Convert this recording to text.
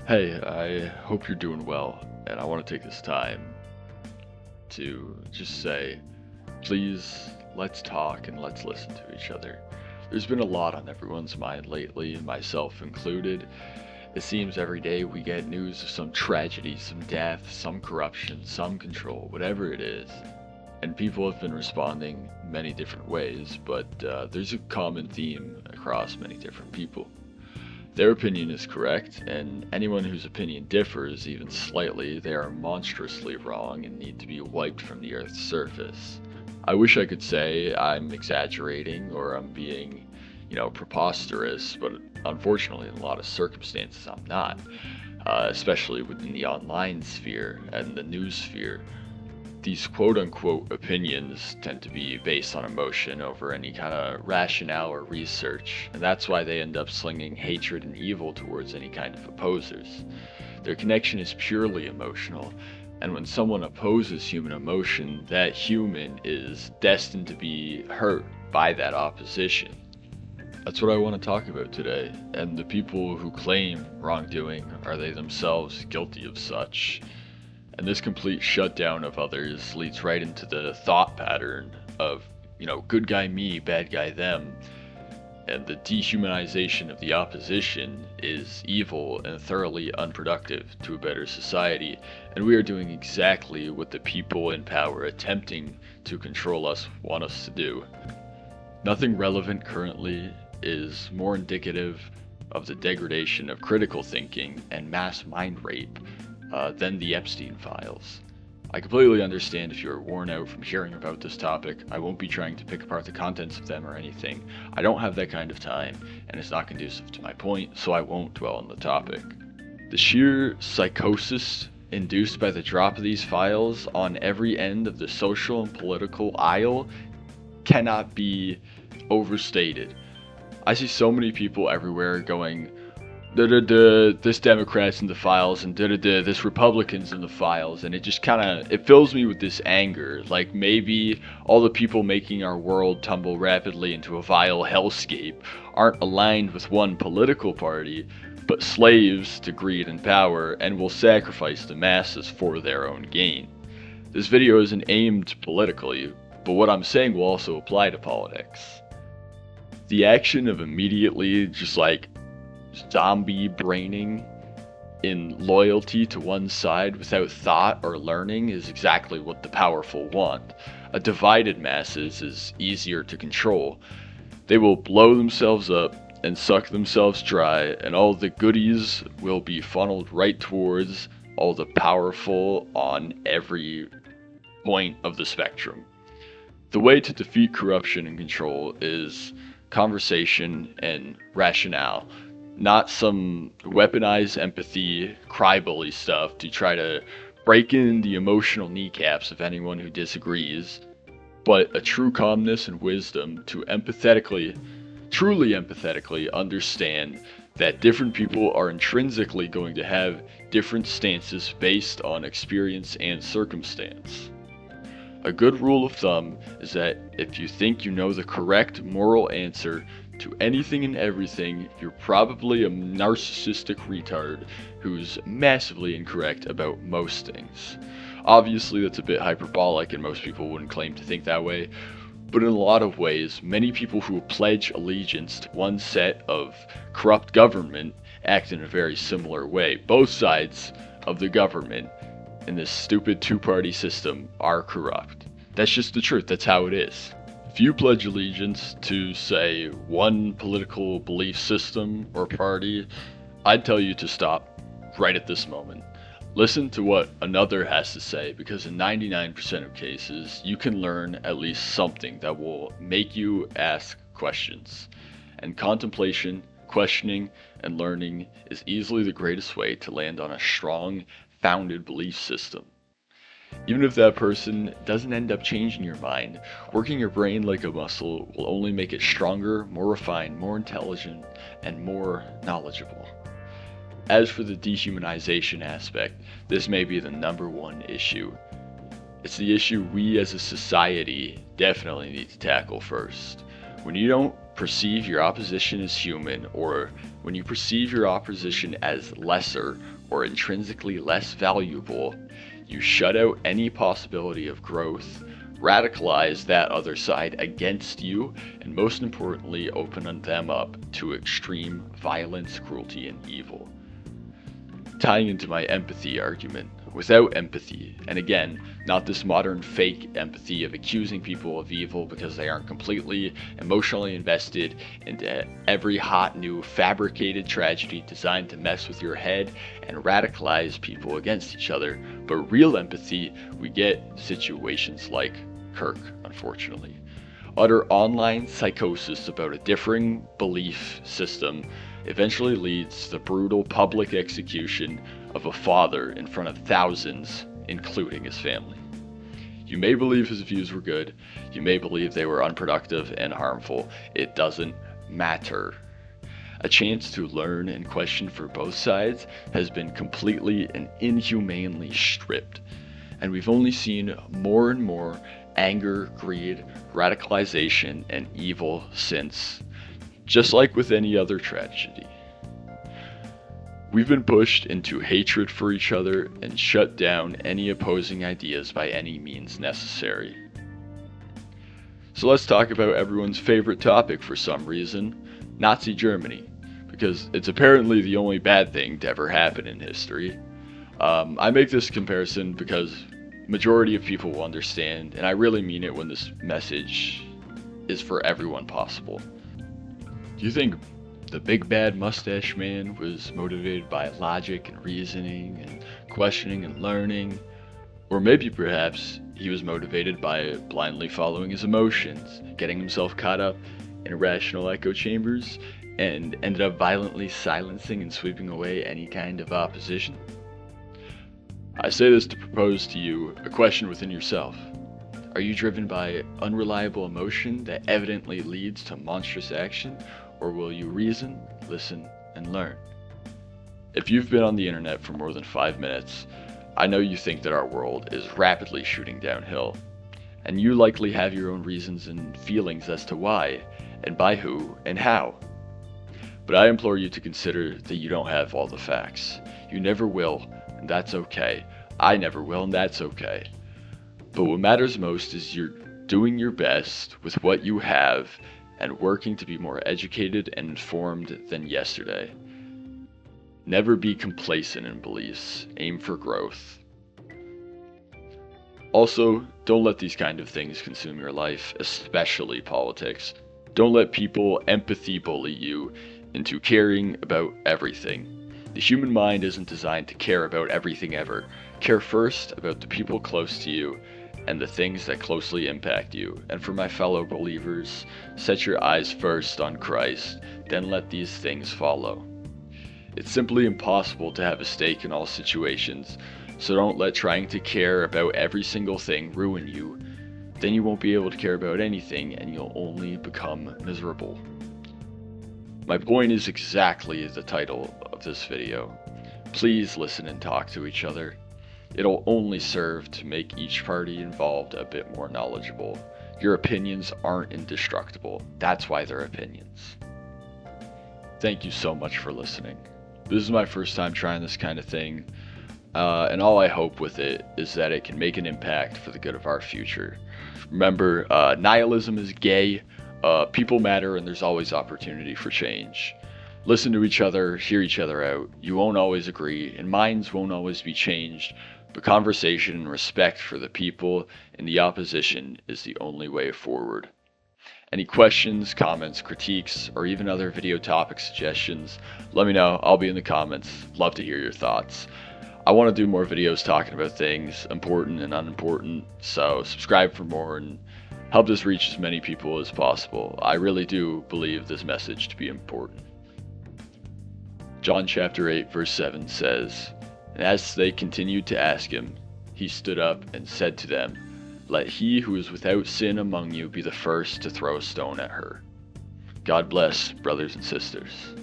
Hey, I hope you're doing well, and I want to take this time to just say, please, let's talk and let's listen to each other. There's been a lot on everyone's mind lately, myself included. It seems every day we get news of some tragedy, some death, some corruption, some control, whatever it is. And people have been responding many different ways, but there's a common theme across many different people. Their opinion is correct, and anyone whose opinion differs even slightly, they are monstrously wrong and need to be wiped from the Earth's surface. I wish I could say I'm exaggerating or I'm being, preposterous, but unfortunately, in a lot of circumstances, I'm not, especially within the online sphere and the news sphere. These quote unquote opinions tend to be based on emotion over any kind of rationale or research, and that's why they end up slinging hatred and evil towards any kind of opposers. Their connection is purely emotional, and when someone opposes human emotion, that human is destined to be hurt by that opposition. That's what I want to talk about today, and the people who claim wrongdoing, are they themselves guilty of such? And this complete shutdown of others leads right into the thought pattern of, good guy me, bad guy them. And the dehumanization of the opposition is evil and thoroughly unproductive to a better society. And we are doing exactly what the people in power attempting to control us want us to do. Nothing relevant currently is more indicative of the degradation of critical thinking and mass mind rape than the Epstein files. I completely understand if you're worn out from hearing about this topic. I won't be trying to pick apart the contents of them or anything. I don't have that kind of time, and it's not conducive to my point, so I won't dwell on the topic. The sheer psychosis induced by the drop of these files on every end of the social and political aisle cannot be overstated. I see so many people everywhere going, this Democrat's in the files and this Republican's in the files, and it just it fills me with this anger. Like maybe all the people making our world tumble rapidly into a vile hellscape aren't aligned with one political party, but slaves to greed and power, and will sacrifice the masses for their own gain. This video isn't aimed politically, but what I'm saying will also apply to politics. The action of immediately just zombie braining in loyalty to one side without thought or learning is exactly what the powerful want. A divided masses is easier to control. They will blow themselves up and suck themselves dry, and all the goodies will be funneled right towards all the powerful on every point of the spectrum. The way to defeat corruption and control is conversation and rationale, not some weaponized empathy, cry-bully stuff to try to break in the emotional kneecaps of anyone who disagrees, but a true calmness and wisdom to truly empathetically understand that different people are intrinsically going to have different stances based on experience and circumstance. A good rule of thumb is that if you think you know the correct moral answer to anything and everything, you're probably a narcissistic retard who's massively incorrect about most things. Obviously, that's a bit hyperbolic and most people wouldn't claim to think that way, but in a lot of ways, many people who pledge allegiance to one set of corrupt government act in a very similar way. Both sides of the government in this stupid two-party system are corrupt. That's just the truth. That's how it is. If you pledge allegiance to, say, one political belief system or party, I'd tell you to stop right at this moment. Listen to what another has to say, because in 99% of cases, you can learn at least something that will make you ask questions. And contemplation, questioning, and learning is easily the greatest way to land on a strong, founded belief system. Even if that person doesn't end up changing your mind, working your brain like a muscle will only make it stronger, more refined, more intelligent, and more knowledgeable. As for the dehumanization aspect, this may be the number one issue. It's the issue we as a society definitely need to tackle first. When you don't perceive your opposition as human, or when you perceive your opposition as lesser or intrinsically less valuable, you shut out any possibility of growth, radicalize that other side against you, and most importantly, open them up to extreme violence, cruelty, and evil. Tying into my empathy argument, without empathy, and again, not this modern fake empathy of accusing people of evil because they aren't completely emotionally invested into every hot new fabricated tragedy designed to mess with your head and radicalize people against each other, but real empathy, we get situations like Kirk, unfortunately. Utter online psychosis about a differing belief system eventually leads to the brutal public execution of a father in front of thousands, including his family. You may believe his views were good, you may believe they were unproductive and harmful, it doesn't matter. A chance to learn and question for both sides has been completely and inhumanely stripped, and we've only seen more and more anger, greed, radicalization, and evil since. Just like with any other tragedy. We've been pushed into hatred for each other and shut down any opposing ideas by any means necessary. So let's talk about everyone's favorite topic for some reason, Nazi Germany, because it's apparently the only bad thing to ever happen in history. I make this comparison because majority of people will understand, and I really mean it when this message is for everyone possible. Do you think the big bad mustache man was motivated by logic and reasoning and questioning and learning? Or maybe perhaps he was motivated by blindly following his emotions, getting himself caught up in irrational echo chambers, and ended up violently silencing and sweeping away any kind of opposition? I say this to propose to you a question within yourself. Are you driven by unreliable emotion that evidently leads to monstrous action? Or will you reason, listen, and learn? If you've been on the internet for more than 5 minutes, I know you think that our world is rapidly shooting downhill, and you likely have your own reasons and feelings as to why, and by who, and how. But I implore you to consider that you don't have all the facts. You never will, and that's okay. I never will, and that's okay. But what matters most is you're doing your best with what you have and working to be more educated and informed than yesterday. Never be complacent in beliefs. Aim for growth. Also, don't let these kind of things consume your life, especially politics. Don't let people empathy bully you into caring about everything. The human mind isn't designed to care about everything ever. Care first about the people close to you and the things that closely impact you. And for my fellow believers, set your eyes first on Christ, then let these things follow. It's simply impossible to have a stake in all situations, so don't let trying to care about every single thing ruin you. Then you won't be able to care about anything and you'll only become miserable. My point is exactly the title of this video. Please listen and talk to each other. It'll only serve to make each party involved a bit more knowledgeable. Your opinions aren't indestructible. That's why they're opinions. Thank you so much for listening. This is my first time trying this kind of thing, and all I hope with it is that it can make an impact for the good of our future. Remember, nihilism is gay, people matter, and there's always opportunity for change. Listen to each other, hear each other out. You won't always agree, and minds won't always be changed, but conversation and respect for the people in the opposition is the only way forward. Any questions, comments, critiques, or even other video topic suggestions, let me know. I'll be in the comments. Love to hear your thoughts. I want to do more videos talking about things important and unimportant, so subscribe for more and help this reach as many people as possible. I really do believe this message to be important. John chapter 8 verse 7 says, "And as they continued to ask him, he stood up and said to them, 'Let he who is without sin among you be the first to throw a stone at her.'" God bless, brothers and sisters.